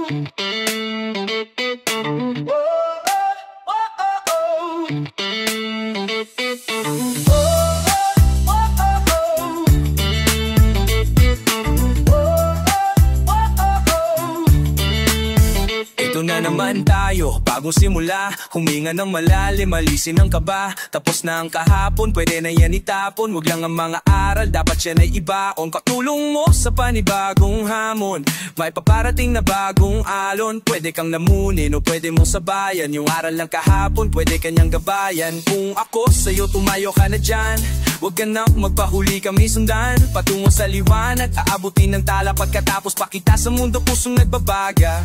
Ito na naman tayo, bagong simula. Huminga ng malalim, alisin ang kaba. Tapos na ang kahapon, pwede na yan itapon. Huwag lang ang mga aral, dapat yan ay ibaon. Katulong mo sa panibagong hamon, may paparating na bagong alon. Pwede kang namunin o pwede mong sabayan. Yung aral ng kahapon, pwede kanyang gabayan. Kung ako sa'yo, tumayo ka na dyan. Huwag ka nang magpahuli, kami sundan patungo sa liwanag, aabutin ng tala. Pagkatapos pakita sa mundo pusong nagbabaga,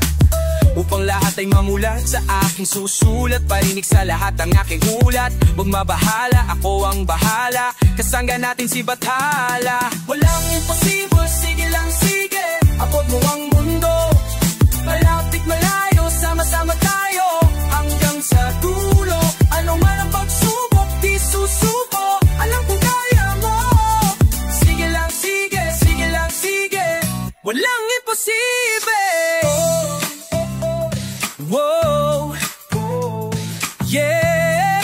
upang lahat ay mamulat sa aking susulat. Parinig sa lahat ang aking ulat. Huwag mabahala, ako ang bahala. Kasangga natin si Bathala. Walang imposible, sige lang sige. Abot mo ang mundo, malapit malayo. Sama-sama tayo hanggang sa dulo. Ano man ang pagsubok, di susuko. Alam kong kaya mo. Sige lang sige, sige lang sige. Walang imposible. Whoa, yeah.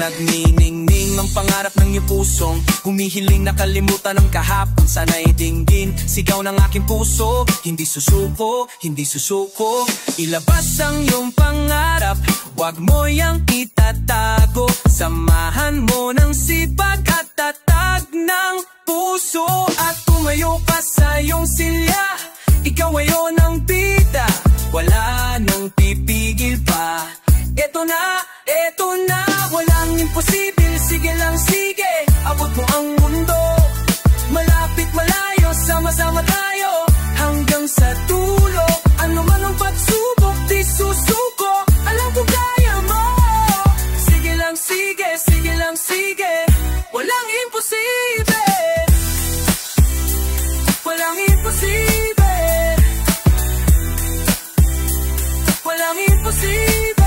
Nagniningning ang pangarap ng iyong pusong humihiling, nakalimutan ang kahapon. Sana'y dinggin, sigaw ng aking puso. Hindi susuko, hindi susuko. Ilabas ang iyong pangarap, wag mo yang itatago. Samahan mo ng sipag at tatag ng puso. At tumayo ka sa iyong silya. Ikaw ayon ang bida, wala nang pipigil pa. Eto na, walang imposible. Sige lang sige, abot mo ang mundo, malapit malayo. Sama-sama tayo hanggang sa dulo. Ano man ang pagsubok, di susuko. Alam ko kaya mo. Sige lang sige, sige lang sige. Walang imposible, walang imposible, walang imposible.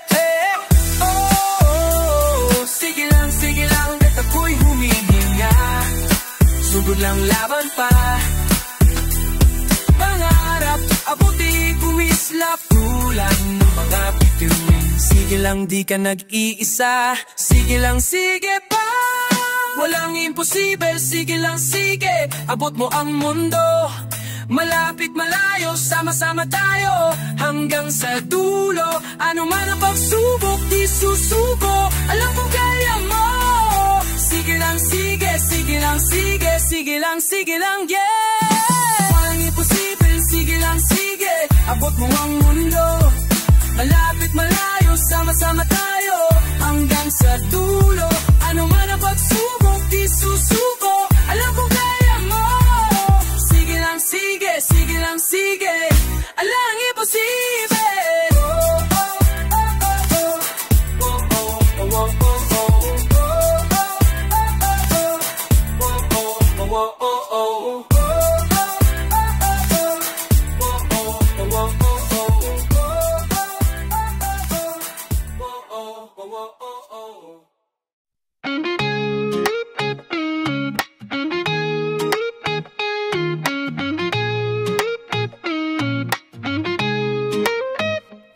Hey, oh, sige lang, at ako'y humihinga. Sugod lang, laban pa. Pangarap, abuti, kumislap. Tulang ng mga bituin. Sige lang, di ka nag-iisa. Sige lang, sige pa. Walang imposible, sige lang sige. Abot mo ang mundo, malapit malayo. Sama-sama tayo hanggang sa dulo. Ano man ang pagsubok, di susuko. Alam kong kaya mo. Sige lang sige, sige lang sige. Sige lang yeah. Walang imposible, sige lang sige. Abot mo ang mundo, malapit malayo. Sama-sama tayo hanggang sa dulo. Ano man ang pagsubok, di susuko. Alam kong kaya mo. Sige lang sige, sige lang sige. Alang imposible.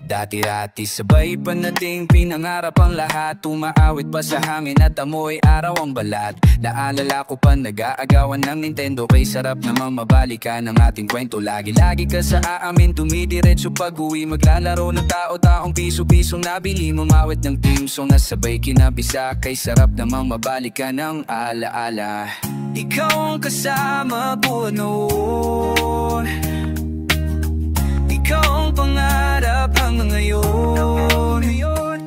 Dati-dati sabay pa nating pinangarap ang lahat. Tumaawit pa sa hangin at amoy araw ang balat. Naalala ko pa nag-aagawan ng Nintendo. Kay sarap namang mabalikan ang ating kwento. Lagi-lagi ka sa aamin, tumidiretso pag-uwi. Maglalaro ng tao-taong piso-pisong nabili. Mamawit ng team song na sabay kinabisa. Kay sarap namang mabalikan ang alaala. Ikaw ang kasama ko noon. Ikaw ang pangarap hanggang ngayon.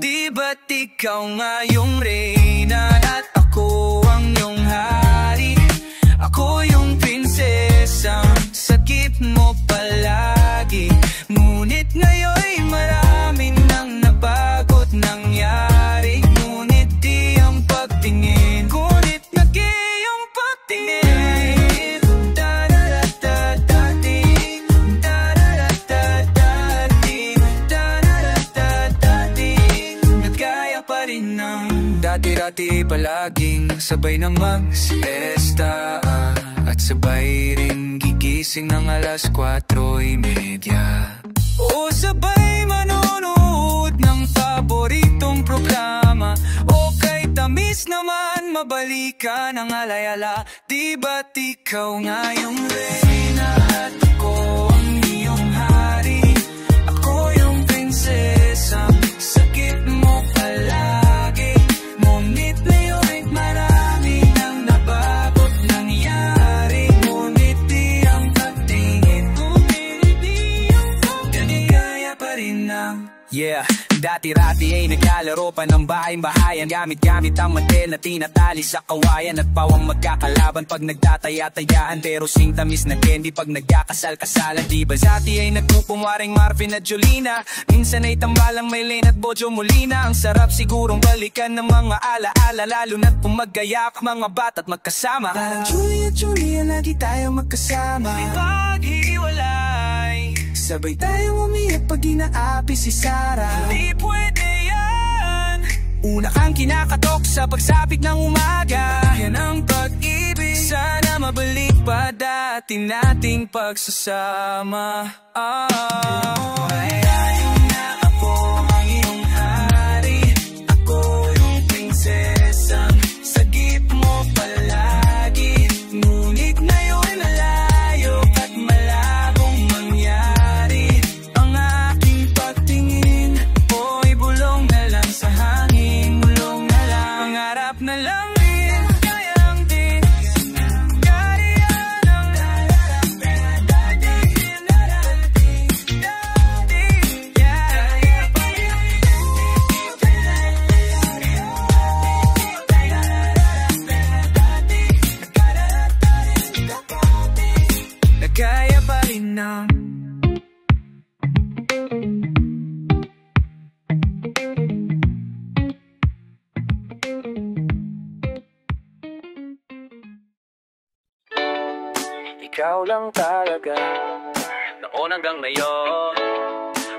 Di ba't ikaw ngayong reyna at ako ang iyong hari? Ako yung prinsesang sakip mo palagi. Ngunit ngayon'y marami nang nabago't nangyari. Ngunit di ang pagtingin, ngunit nag-iyong pagtingin. Dati-dati palaging sabay na magsiesta at sabay rin gigil. gising ng alas 4:30. O sabay manonood ng paboritong programa, o kay tamis naman mabalikan ang alayala. Di ba't ikaw nga yung reyna at ako ang iyong hari? Ako yung prinsesa, sakit mo palagi. Ngunit ngayon marami nang nabagot nangyari. Ngunit di ang pagtingin, ngunit di ang pagtingin, kaya pa rin ang yeah. Dati-rati ay naglalaro pa ng bahay-bahayan, gamit-gamit ang mantel na tinatali sa kawayan. At pawang magkakalaban pag nagtataya-tayaan, pero singtamis na candy pag nagkakasal-kasalan. Di ba dati ay nagpupumaring Marvin at Jolina? Minsan ay tambalang Maylene at Bojo Molina. Ang sarap sigurong balikan ng mga alaala, lalo na't pumaggayak mga bata't magkasama. Parang Julie at Julia, lagi tayo magkasama. Di pag-hiwalay, sabay tayo umiyak pag inaapi si Sarah. Di pwede yan. Una kang kinakatok sa pagsapit ng umaga. Yan ang pag-ibig. Sana mabalik pa dati nating pagsasama. Ayaw na ako ang iyong hari. Ako yung prinsesa, sagip mo palagi. Ngunit ngayon malayo at malabong mangyari. Ang aking pagtingin, oy bulong na lang sa hangin. Bulong na lang, pangarap na lang din, kayang din. Kariyan ang kaya pa rin ng ikaw lang talaga, noon hanggang ngayon.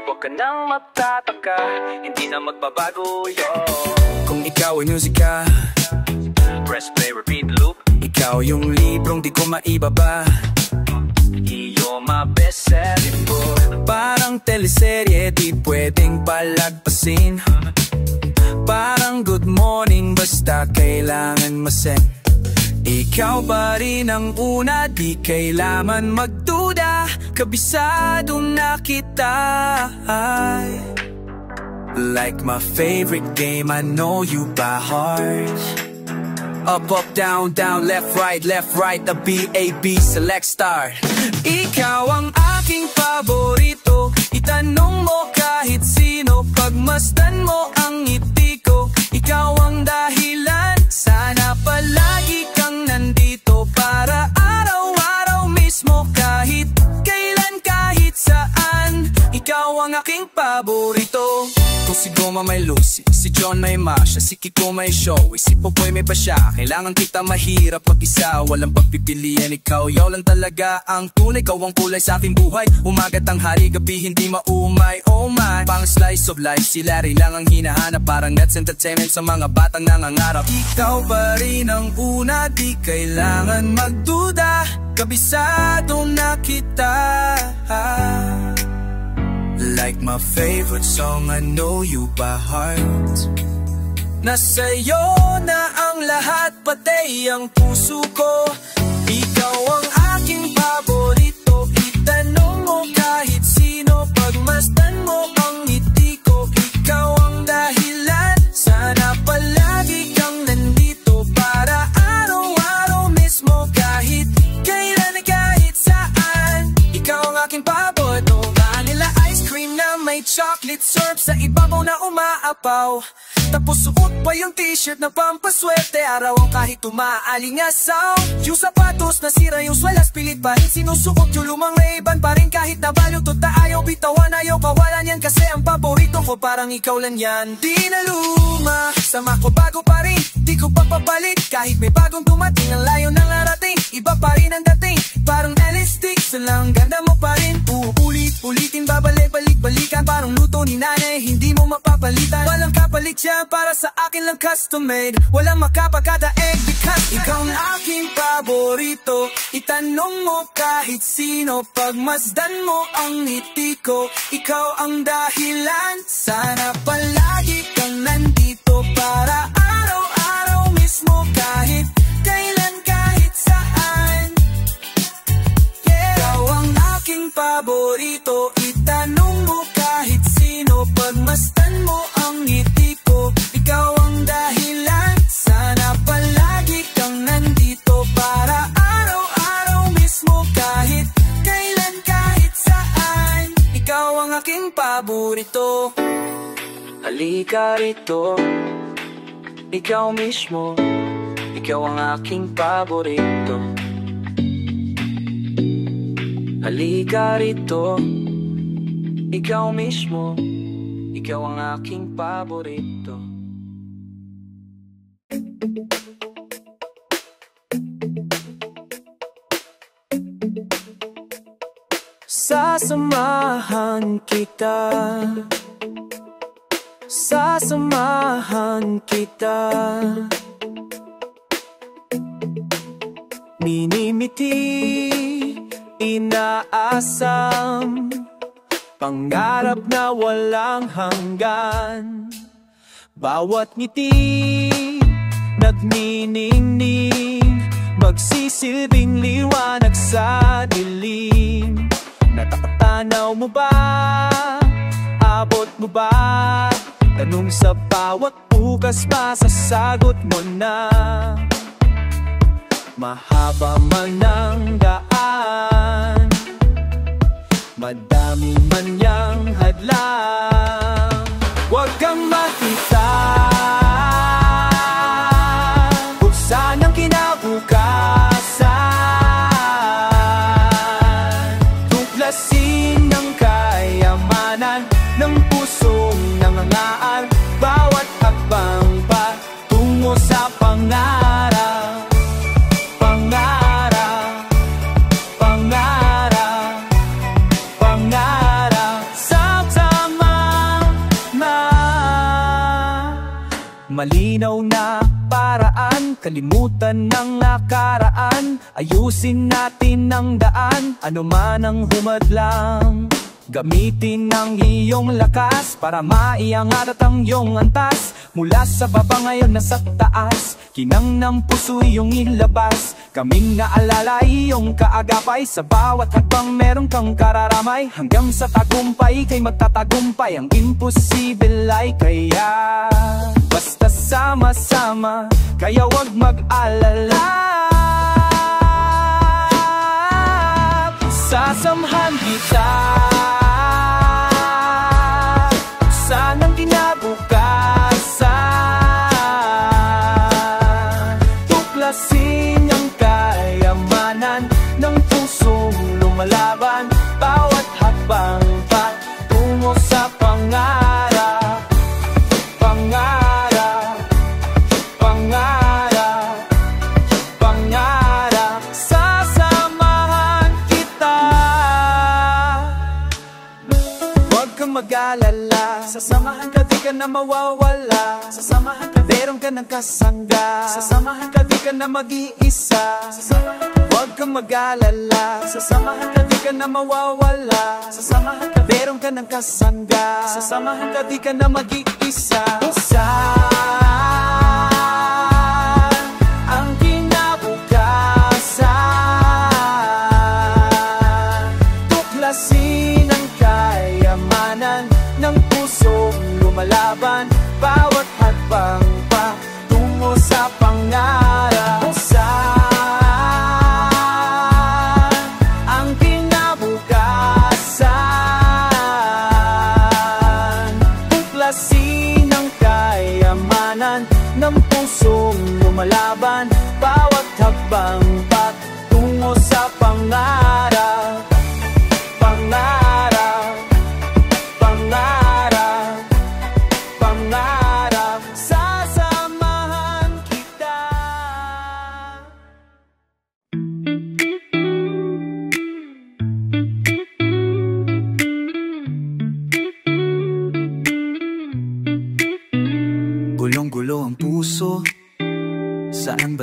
Huwag ka nang magtataka, hindi na magbabago yun. Kung ikaw ay musika, press play, repeat, loop. Ikaw yung librong di ko maibaba, iyo my best selling book. Parang teleserye di pwedeng palagpasin. Parang good morning basta kailangan masend. Ikaw pa rin ang una, di kailangan magduda. Kabisado na kita. Like my favorite game, I know you by heart. Up, up, down, down, left, right, the B-A-B, select star. Ikaw ang aking paborito, itanong mo kahit sino. Pagmasdan mo ang ngiti ko, ikaw ang dahilan. Sana palagi kang nandito para araw-araw mismo. Kahit kailan, kahit saan, ikaw ang aking paborito. Kung si Goma may Lucy, si John may Masha, si Kiko may Showy, si Popoy may Pasha. Kailangan kita mahirap mag-isa, walang pagpipilian. Ikaw, yaw lang talaga ang tunay. Ikaw ang kulay sa aking buhay, umaga, tanghali, gabi, hindi maumay. Oh my, pang slice of life, si Larry lang ang hinahanap. Parang Nets Entertainment sa mga batang nangangarap. Ikaw pa rin ang una, di kailangan magduda. Kabisado na kita. Like my favorite song, I know you by heart. Nasa'yo na ang lahat, pati ang puso ko. Ikaw ang aking paborito, itanong mo kahit sino. Pagmasdan mo ang ngiti ko, ikaw ang dahilan. Sana palagi kang nandito para araw-araw mismo. Kahit kailan, kahit saan, ikaw ang aking paborito. Vanilla ice cream na may chocolate syrup sa ibabaw na umaapaw. Tapos suot pa yung t-shirt na pampaswerte, araw kahit umaalingasaw. Yung sapatos na sira, yung swalas pilit pa rin sinusuot. Yung lumang Ray-Ban pa rin kahit nabalot. Ayaw bitawan, ayaw kawalan yan, kasi ang paborito ko parang ikaw lang yan. Di na luma, sama ko bago pa rin, di ko papapalit. Kahit may bagong dumating, ang layo ng narating, iba pa rin ang dating. Parang elastic, salang ganda mo pa rin. Uulit-ulitin, babalik-balik-balikan, parang luto ni nanay, hindi mo mapapalitan. Walang kapalit yan, para sa akin lang custom made. Walang makapagkadaig because ikaw ang aking paborito. Itanong mo kahit sino, pagmasdan mo ang ngiti ko. Ikaw ang dahilan, sana palagi kang nandito. Para araw-araw mismo, kahit kailan, kahit saan. Ikaw ang aking paborito. Itanong mo kahit sino, pagmasdan mo ang ngiti ko. Ikaw ang dahilan, sana palagi kang nandito. Para araw-araw mismo, kahit kailan, kahit saan. Ikaw ang aking paborito. Halika rito, ikaw mismo. Ikaw ang aking paborito. Halika rito, ikaw mismo. Ikaw ang aking paborito. Sasamahan kita, sasamahan kita. Minimiti, inaasam, pangarap na walang hanggan. Bawat ngiti, nagniningning, magsisilbing liwanag sa dilim. Natatanaw mo ba? Abot mo ba? Tanong sa bawat bukas, masasagot mo na. Mahaba man ang daan, madami man yang hadlang, huwag kang makita. Buksan ang kinabukasan, tuklasin ang kayamanan ng pusong nangangaan. Bawat hakbang patungo sa pangarap, pangarap, pangarap, pangarap. Sama na malinaw na paraan, kalimutan ng nakaraan. Ayusin natin ang daan, ano man ang humadlang. Gamitin ang iyong lakas para maiangat ang iyong antas. Mula sa baba ngayon nasa taas, kinang ng puso iyong ilabas. Kaming naalala iyong kaagapay, sa bawat hakbang meron kang kararamay. Hanggang sa tagumpay kay magtatagumpay, ang imposible ay kaya. Basta sama-sama, kaya wag mag-alala. Sasamhan kita, sanang kinabukasan, tuklasin ang kayamanan ng pusong lumalaban. Bawat hakbang patungo sa pangarap, pangarap, pangarap, pangarap. Sasamahan kita, huwag kang mag-alala. Sasamahan ka, di ka na mawawala. Sasamahan ka, meron ka ng kasangga. Sasamahan ka, di ka na mag-iisa. Huwag kang mag-alala. Sasamahan ka, di ka na mawawala. Sasamahan ka, meron ka ng kasangga. Sasamahan ka, di ka na mag-iisa. Ang kinabukasan, tuklasin ang kayamanan ng pusong lumalaban. Bawat hakbang patungo sa pangarap. Ang kinabukasan, tuklasin ang kayamanan ng pusong lumalaban. Bawat hakbang patungo sa pangarap, pangarap, pangarap, pangarap. Sasamahan kita.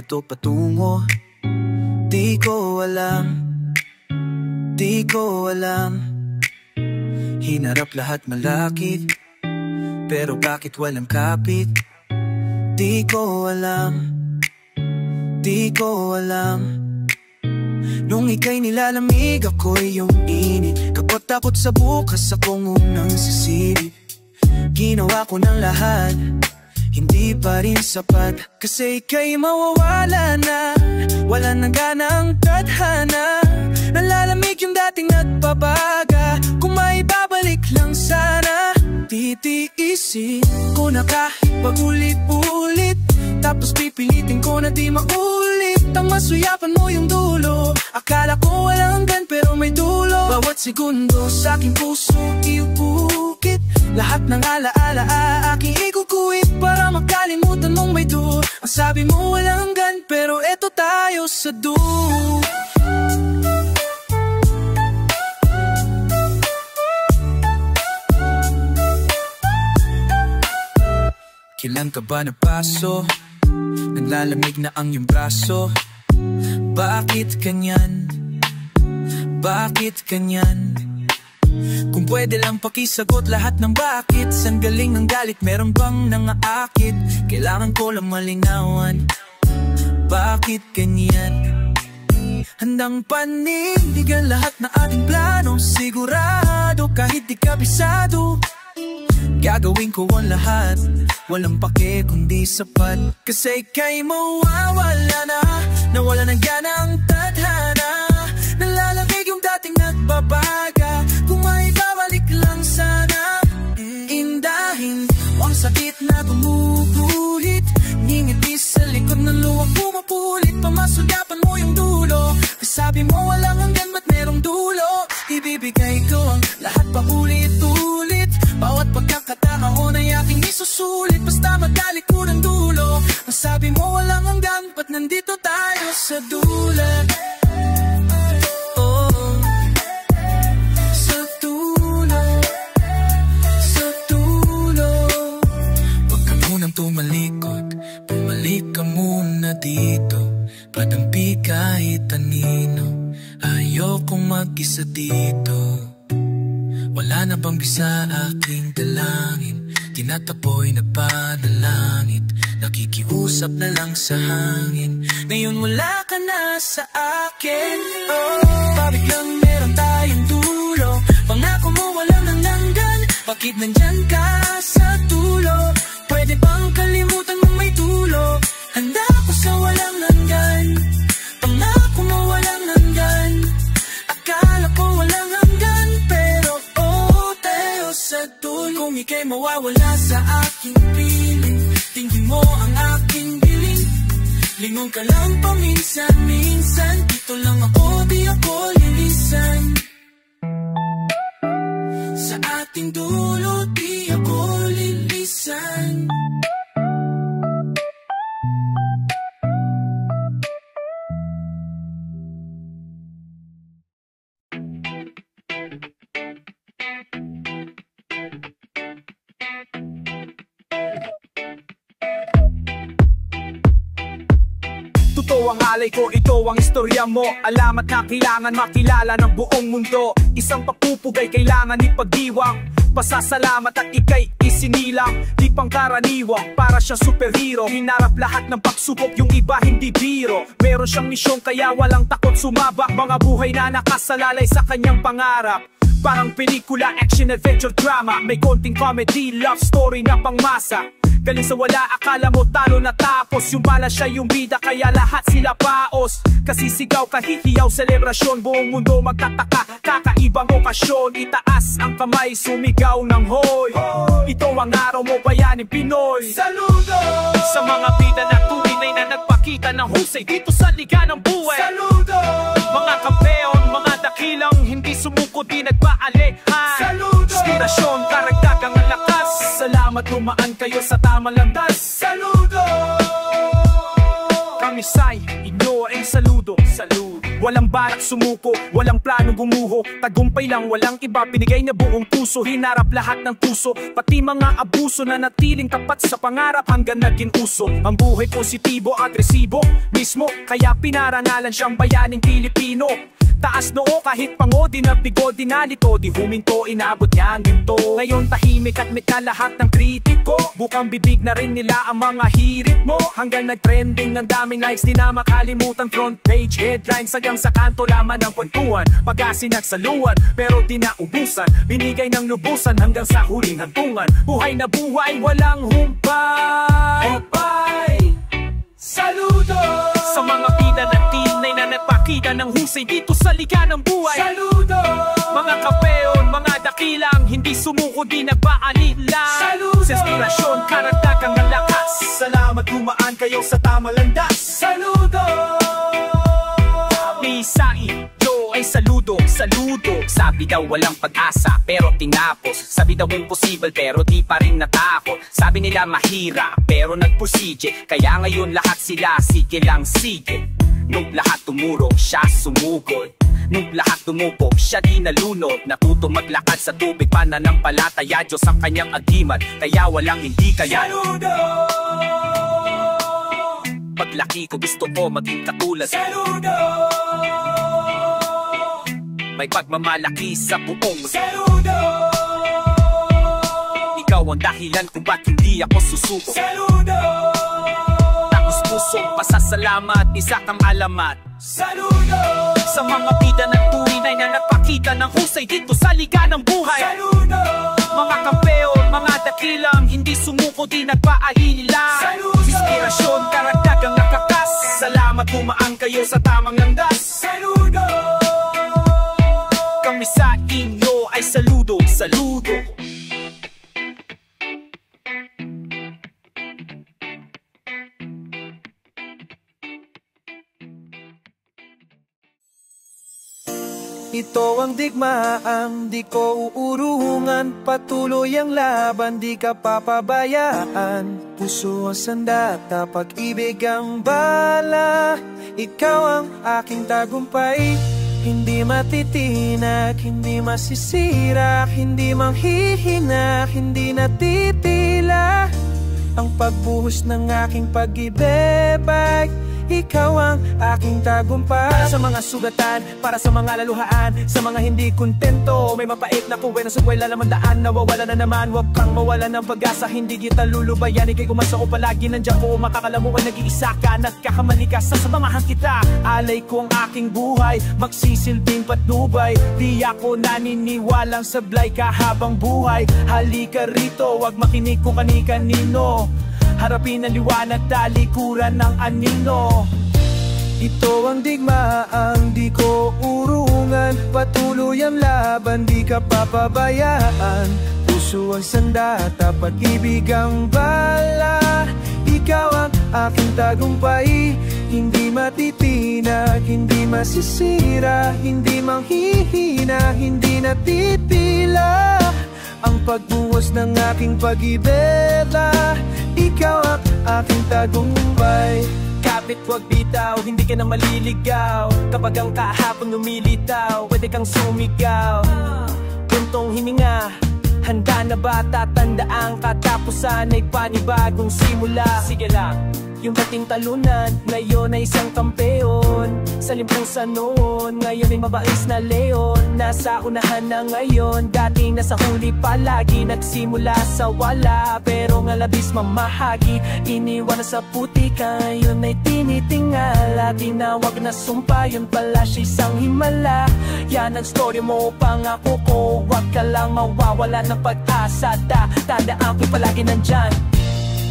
to patungo? Di ko alam, di ko alam. Hinarap lahat malakit, pero bakit walang kapit? Di ko alam, di ko alam. Nung ika'y nilalamig, ako'y iyong init. Kapag takot sa bukas, akong unang sisilip. Ginawa ko ng lahat, hindi pa rin sapat. Kasi ika'y mawawala na, wala nang ganang tadhana. Nalalamig yung dating nagbabaga, kung maibabalik lang sana. Titiisin ko na kahit paulit-ulit, tapos pipilitin ko na di maulit. Ang masuyapan mo yung dulo, akala ko walang hanggan pero may dulo. Bawat segundo sa aking puso iupukit, lahat ng alaala aking ikukuit, para makalimutan mong may dulo. Ang sabi mo walang hanggan, pero eto tayo sa dulo. Kailan ka ba napaso? Naglalamig na ang iyong braso. Bakit kanyan? Bakit kanyan? Kung pwede lang pakisagot lahat ng bakit. San galing ng galit? Meron bang nangaakit? Kailangan ko lang malinawan. Bakit kanyan? Handang panindigan lahat ng ating plano. Sigurado kahit di kabisado, gagawin ko ang lahat, walang pake kundi sapat. Kasi ika'y mawawala na, nawala ng gana ang tadhana. Nalalamig yung dating nagbabaga, kung maibabalik lang sana. Indahin mo ang sakit na bumubuhit, ngingiti sa likod ng luwag pumapulit. Pamasugapan mo yung dulo, kasabi mo walang hanggan ba't merong dulo. Ibibigay ko ang lahat paulit-ulit, bawat pagkakataon ay aking isusulit. Basta magalit ko ng dulo, ang sabi mo walang hanggan, ba't nandito tayo sa dulo? Oh, sa dulo, sa dulo. Huwag ka munang tumalikod, bumalik ka muna dito. Padampi kahit anino, ayokong mag-isa dito. Wala na bang bisa aking dalangin, tinatapoy na panalangit, nakikiusap na lang sa hangin. Ngayon wala ka na sa akin. Oh, pabiglang meron tayong dulo, pangako mo walang nananggan. Bakit nandyan ka sa dulo? Pwede bang kalimutan mo may dulo? Handa ako sa walang hanggan, pangako mo walang hanggan. Akala ko walang hanggan, pero sa dulo. Kung ika'y mawawala sa aking piling, tingin mo ang aking biling. Lingon ka lang paminsan-minsan, dito lang ako, di ako lilisan. Sa ating dulo, di ako lilisan. Totoo ang alay ko, ito ang istorya mo. Alamat na kailangan makilala ng buong mundo. Isang papupugay kailangan ipagdiwang, pasasalamat at ika'y isinilang. Di pangkaraniwang, para siyang superhero. Hinarap lahat ng pagsubok, yung iba hindi biro. Meron siyang misyon kaya walang takot sumabak. Mga buhay na nakasalalay sa kanyang pangarap. Parang pelikula, action, adventure, drama. May konting comedy, love story na pangmasa. Galing sa wala, akala mo talo na tapos. Yung bala siya yung bida, kaya lahat sila paos. Kasi sigaw, kahihiyaw, selebrasyon. Buong mundo magtataka, kakaibang okasyon. Itaas ang kamay, sumigaw ng hoy. Ito ang araw mo, bayaning Pinoy. Saludo! Sa mga bida na tunay na nagpakita ng husay dito sa liga ng buhay. Saludo! Mga kampeon, mga dakilang hindi sumuko, di nagpaalihan. Saludo! Inspirasyon, karagdagang lakas. Salamat dumaan kayo sa tamang landas. Saludo! Kami sa'y inyo ang saludo. Saludo. Walang balak sumuko, walang plano gumuho. Tagumpay lang, walang iba, pinigay na buong puso. Hinarap lahat ng tuso, pati mga abuso. Na natiling tapat sa pangarap hanggang naging uso. Ang buhay positibo, agresibo mismo, kaya pinarangalan siyang bayaning Pilipino. Taas noo kahit pango, di nabigo, di nalito, di huminto, inabot niya ang ginto. Ngayon tahimik at mit na lahat ng kritiko. Bukang bibig na rin nila ang mga hirit mo. Hanggang nag-trending ng daming likes, di na makalimutan front page headlines. Hanggang sa kanto laman ng kwentuhan, pag-asin at saluan, pero di naubusan. Binigay ng lubusan hanggang sa huling hantungan. Buhay na buhay, walang humpay. Humpay, saludo sa mga bida na tinay na nagpakita ng husay dito sa liga ng buhay. Saludo mga kapeon, mga dakilang hindi sumuko, di nagpaalila. Saludo sa inspirasyon, karagdagang ng lakas. Salamat dumaan kayo sa tama landas. Saludo Bisay, yo ay saludo, saludo. Sabi daw walang pag-asa pero tinapos. Sabi daw imposible pero di pa rin natakot. Sabi nila mahirap pero nagpursige. Kaya ngayon lahat sila sige lang sige. Nung lahat tumurong siya sumugod. Nung lahat tumupok siya di nalunod. Natuto maglakad sa tubig, pananampalataya Diyos ang kanyang agimat. Kaya walang hindi kaya. Saludo! Paglaki ko gusto ko maging katulad. Saludo! May pagmamalaki sa buong Saludo! Ikaw ang dahilan kung ba't hindi ako susuko. Saludo! Tapos pusong pasasalamat, isa kang alamat. Saludo! Sa mga bida ng tunay na nagpakita ng husay dito sa liga ng buhay. Saludo! Mga kampeon, mga dakilang hindi sumuko, di nagpaalila. Saludo! Inspirasyon, karagdagang nakakas. Salamat dumaan kayo sa tamang landas. Saludo! Kami sa inyo ay saludo, saludo. Ito ang digmaan, di ko uurungan. Patuloy ang laban, di ka papabayaan. Puso ang sandata, pag-ibig ang bala. Ikaw ang aking tagumpay. Hindi matitinag, hindi masisira, hindi manghihinak, hindi natitila. Ang pagbuhos ng aking pag-ibig, ikaw ang aking tagumpay. Para sa mga sugatan, para sa mga laluhaan, sa mga hindi kontento, may mapait na kuwena sa buhay lalamandaan. Nawawala na naman, wag kang mawala ng pag-asa. Hindi kita lulubayan, ikay kumasa ko palagi. Nandiyan ko, makakalamuan, nag-iisa ka. Nagkakamali ka, sasamahan kita. Alay ko ang aking buhay, magsisilbing patnubay. Di ako naniniwalang sablay ka habang buhay. Halika rito, wag makinig kung kani-kanino. Harapin ang liwanag, talikuran ng anino. Ito ang digmaang di ko urungan. Patuloy ang laban, di ka papabayaan. Puso ang sandata, pag-ibig ang bala. Ikaw ang aking tagumpay. Hindi matitinag, hindi masisira, hindi manghihina, hindi natitila. Ang pagbuhos ng aking pag-ibig, ikaw ang aking tagumpay. Kapit wag bitaw, hindi ka na maliligaw. Kapag ang kahapon lumilitaw, pwede kang sumigaw. Puntong hininga, handa na ba? Tatanda ang katapusan ay panibagong simula. Sige lang, yung dating talunan, ngayon ay isang kampeon. Sa limpusan noon, ngayon ay mabais na leon. Nasa unahan na ngayon, dating nasa huli palagi. Nagsimula sa wala, pero nga labis mamahagi. Iniwan na sa putika, yun ay tinitingala. Tinawag na sumpa, yun pala siya isang himala. Yan ang story mo, pangako ko, wag ka lang mawawala ng pag-asa. Tandaan ko'y palagi nandyan.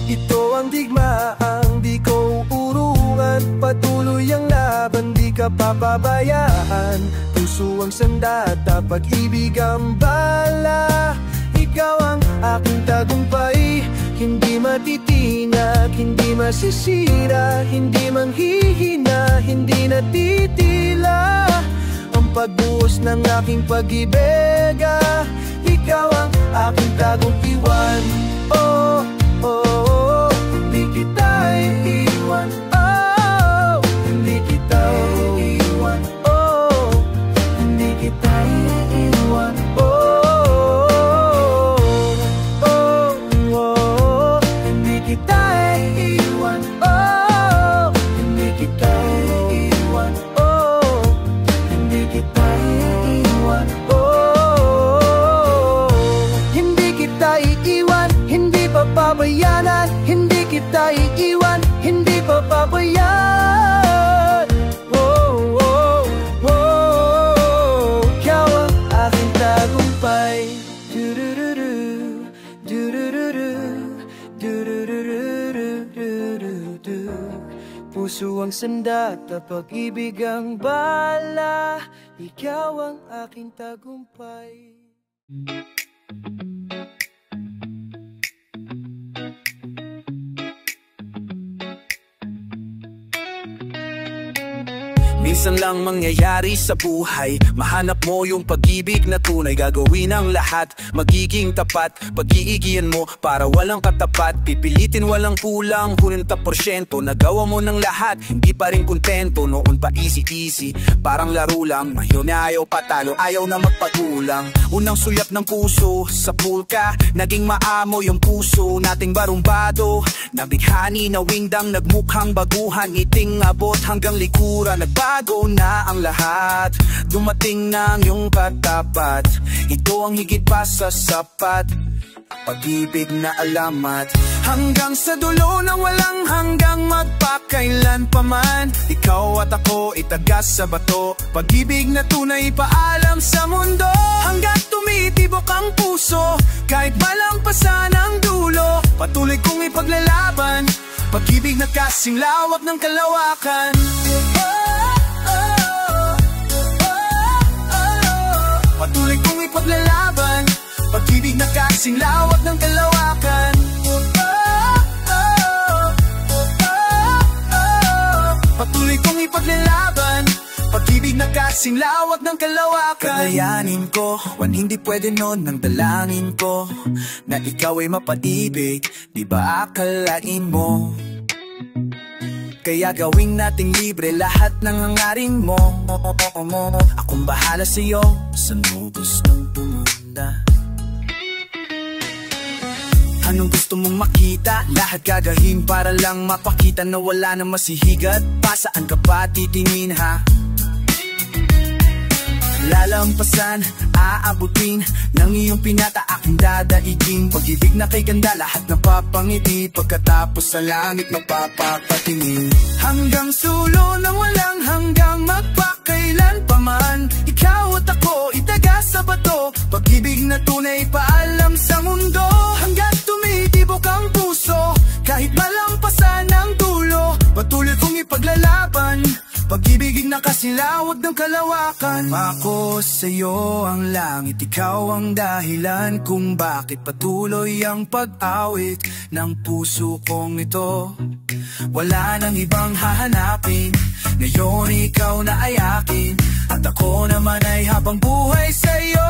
Ito ang digmaang di ko urungan. Patuloy ang laban, di ka papabayaan. Puso ang sandata, pag-ibig ang bala. Ikaw ang aking tagumpay. Hindi matitinag, hindi masisira, hindi manghihina, hindi natitila. Ang pagbuhos ng aking pag-ibig, ikaw ang aking tagumpay. Oh, oh, hindi kita iiwan. Oh, hindi kita iiwan. Oh, papabayaan. Oh, oh, oh, ikaw ang aking tagumpay. Du-du-du-du, du-du-du-du, du-du-du-du-du-du-du. Puso ang sandata, pag-ibig ang bala, ikaw ang aking tagumpay. Minsan lang mangyayari sa buhay, mahanap mo yung pag-ibig na tunay. Gagawin ang lahat, magiging tapat. Pag-iigihan mo para walang katapat. Pipilitin walang kulang, 40%. Nagawa mo ng lahat, hindi pa rin kontento. Noon pa easy-easy, parang laro lang. Ngayon na ayaw patalo, ayaw na magpagulang. Unang sulyap ng puso, sa pulka. Naging maamo yung puso nating barumbado. Nabighani na wingdang, nagmukhang baguhan. Iting abot hanggang likuran, nagbago na ang lahat. Dumating na ang iyong katapat. Ito ang higit pa sa sapat, pag-ibig na alamat. Hanggang sa dulo na walang hanggang, magpakailan pa man. Ikaw at ako itagas sa bato, pag-ibig na tunay paalam sa mundo. Hanggang tumitibok ang puso, kahit malampasan ang dulo, patuloy kong ipaglalaban. Pag-ibig na kasing lawak ng kalawakan. Patuloy kong ipaglalaban, pag-ibig na kasing lawak ng kalawakan. Patuloy kong ipaglalaban, pag-ibig na kasing lawak ng kalawakan. Kakayanin ko, hindi pwede nun ng dalangin ko, na ikaw ay mapaibig, di ba akalain mo? Kaya gawing nating libre lahat ng hangarin mo. Akong bahala sa'yo, saan mo gustong pumunta. Anong gusto mong makita? Lahat gagawin para lang mapakita na wala na masihigat. Pa saan ka pa titingin ha? Lalampasan, aabutin ng iyong pinata, aking dadaigin. Pag-ibig na kay ganda, lahat napapangiti. Pagkatapos sa langit mapapapatingin. Hanggang sulo ng walang hanggang, magpakailan pa man. Ikaw at ako itagas sa bato, pag-ibig na tunay paalam sa mundo. Hanggang tumitibok ang puso, kahit malampasan ang dulo, patuloy kong ipaglalaban. Pag-ibig na kasilawag ng kalawakan. Ako sa'yo ang langit, ikaw ang dahilan kung bakit patuloy ang pag-awit ng puso kong ito. Wala nang ibang hahanapin, ngayon ikaw na ay akin, at ako naman ay habang buhay sa'yo.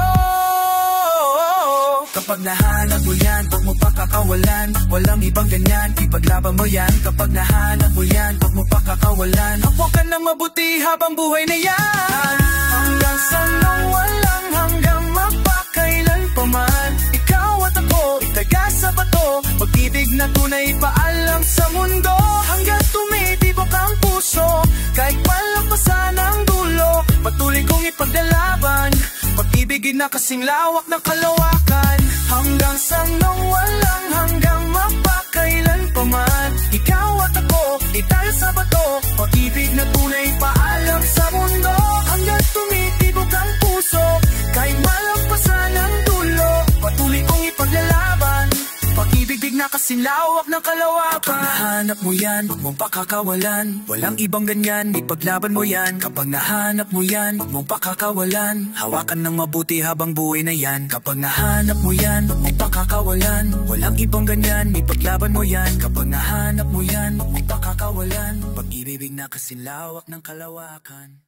Kapag nahanap mo yan, huwag mo pakakawalan. Walang ibang ganyan, ipaglaban mo yan. Kapag nahanap mo yan, huwag mo pakakawalan. Hawakan ng mabuti habang buhay na yan. Hanggang sa nang walang hanggang, magpakailan pa man. Ikaw at ako itagas sa bato, pag-ibig na tunay paalam sa mundo. Hanggang tumitibok ang puso, kahit malampasan ang dulo, patuloy kong ipaglalaban. Pag-ibig na kasing lawak ng kalawakan. Hanggang sa nang walang hanggang, magpakailan pa man. Ikaw at ako ital sa bato, pag-ibig na tunay paalam sa mundo. Hanggang tumitibok ang puso, kahit malampasan ang dulo, patuloy kong ipaglalaban. Pag-ibig na kasing lawak ng kalawakan. Nahanap mo yan, huwag mong pakakawalan. Walang ibang ganyan, ipaglaban mo yan. Kapag nahanap mo yan, huwag mong pakakawalan. Hawakan ng mabuti habang buhay na yan. Kapag nahanap mo yan, huwag mong pakakawalan. Walang ibang ganyan, ipaglaban mo yan. Kapag nahanap mo yan, huwag mong pakakawalan. Pag-ibig na kasing lawak ng kalawakan.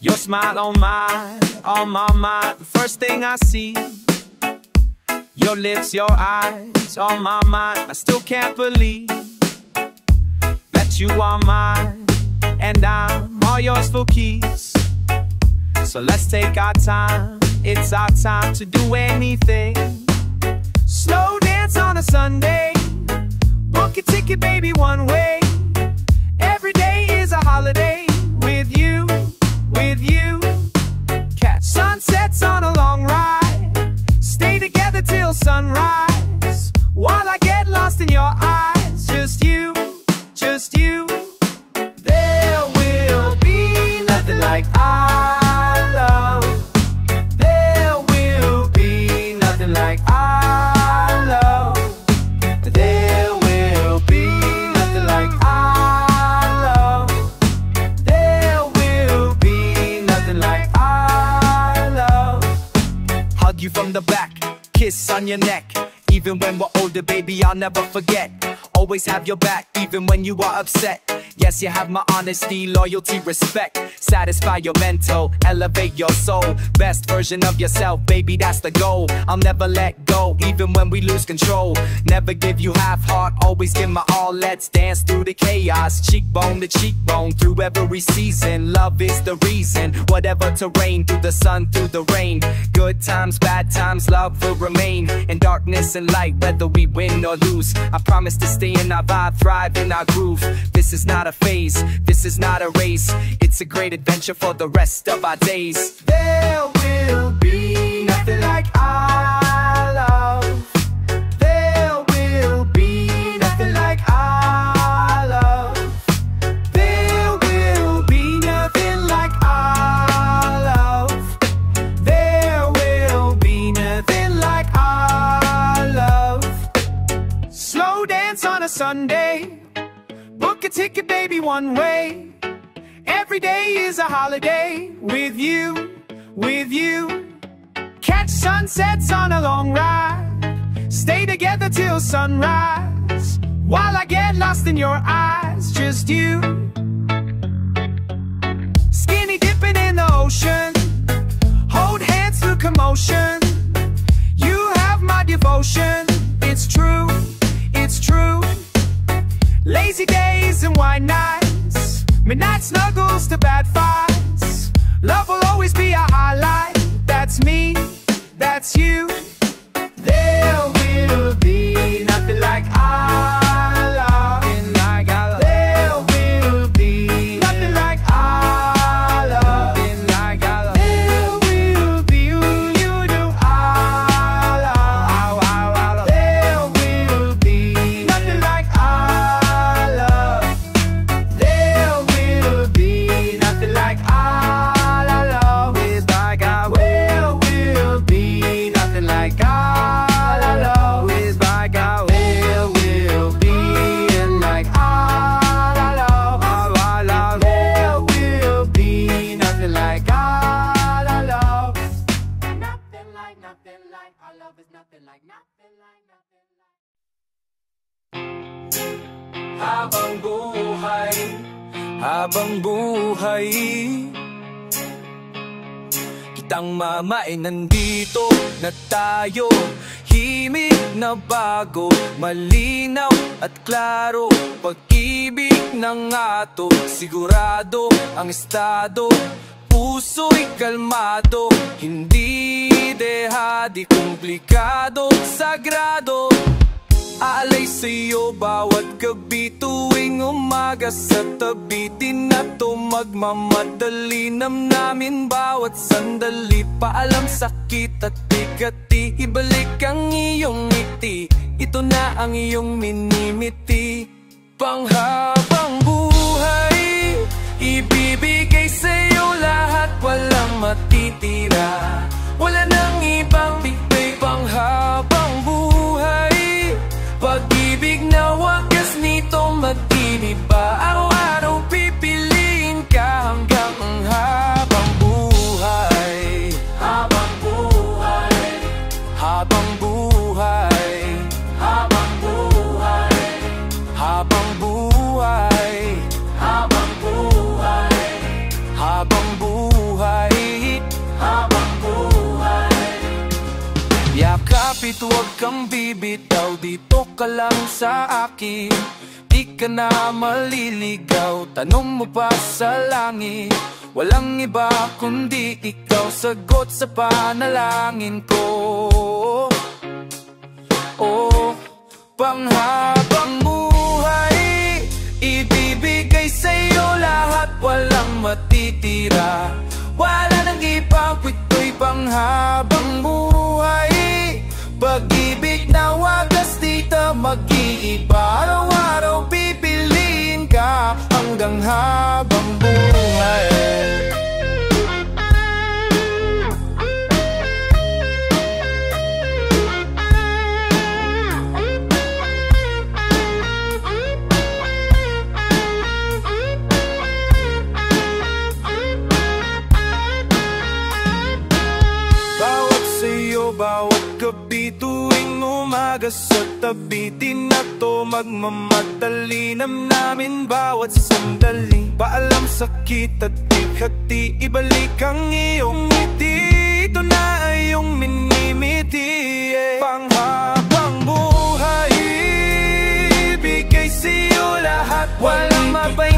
Your smile on my mind, the first thing I see. Your lips, your eyes, on my mind. I still can't believe that you are mine, and I'm all yours for keys. So let's take our time, it's our time to do anything. Slow dance on a Sunday, book a ticket, baby, one way. Every day is a holiday with you. Catch sunsets on a long ride, stay together till sunrise. on your neck. Even when we're older, baby, I'll never forget. Always have your back, even when you are upset. Yes, you have my honesty, loyalty, respect. Satisfy your mental, elevate your soul. Best version of yourself, baby, that's the goal. I'll never let go, even when we lose control. Never give you half heart, always give my all. Let's dance through the chaos, cheekbone to cheekbone. Through every season, love is the reason. Whatever terrain, through the sun, through the rain. Good times, bad times, love will remain. In darkness and light, whether we win or lose, I promise to stay in our vibe, thrive in our groove. This is not a phase, this is not a race. It's a great adventure for the rest of our days. There will be nothing like our love. There will be nothing like our love. There will be nothing like our love. There will be nothing like our love. Slow dance on a Sunday. Book a ticket, baby, one way. Every day is a holiday with you, with you. Catch sunsets on a long ride. Stay together till sunrise. While I get lost in your eyes, just you. Skinny dipping in the ocean. Hold hands through commotion. You have my devotion. It's true, it's true. Lazy days and white nights, midnight snuggles to bad fights. Love will always be a highlight. That's me, that's you. There will be nothing like our love. There will be nothing like our love. There will be you do our love. There will be nothing like our love. There will be nothing like our love. With by God, there will be nothing like our love. With by God, there will be and like our love. Our love. There will be nothing like our love. Nothing like our love is nothing like nothing like. Habang buhay, habang buhay, kitang mama ay nandito na tayo. Himig na bago, malinaw at klaro. Pag-ibig ng ato, sigurado ang estado. Puso'y kalmado, hindi dehadi, komplikado, sagrado. Aalay sa'yo bawat gabi, tuwing umaga sa tabi. Di na to magmamadali, namnamin bawat sandali. Paalam sakit at bigati, ibalik ang iyong ngiti. Ito na ang iyong minimiti. Panghabang buhay, ibibigay sa'yo lahat, walang matitira. Wala nang ibang bigay. Panghabang buhay, pag-ibig na wagas nito mag-iniba. Araw-araw pipiliin ka hanggang ang habang buhay. Habang buhay, habang buhay, habang buhay, habang buhay, habang buhay, habang buhay, habang buhay. Yakapit, huwag kang bibitaw, dito ka lang sa akin. Di ka na maliligaw, tanong mo pa sa langit. Walang iba kundi ikaw, sagot sa panalangin ko. Oh, panghabang buhay, ibibigay sa'yo lahat, walang matitira. Wala nang ibang kwito'y panghabang buhay. Pag-ibig na wagas dito mag-iiba. Araw-araw pipiliin ka hanggang habang buhay. Bawat sa'yo, bawat gabi, tuwing tabi, di na to magmamadali. Namnamin bawat sandali, paalam sakit at ikati, ibalik ang iyong ngiti. Ito na ay iyong minimiti, panghabang buhay, ibigay sa'yo lahat, walang mabay.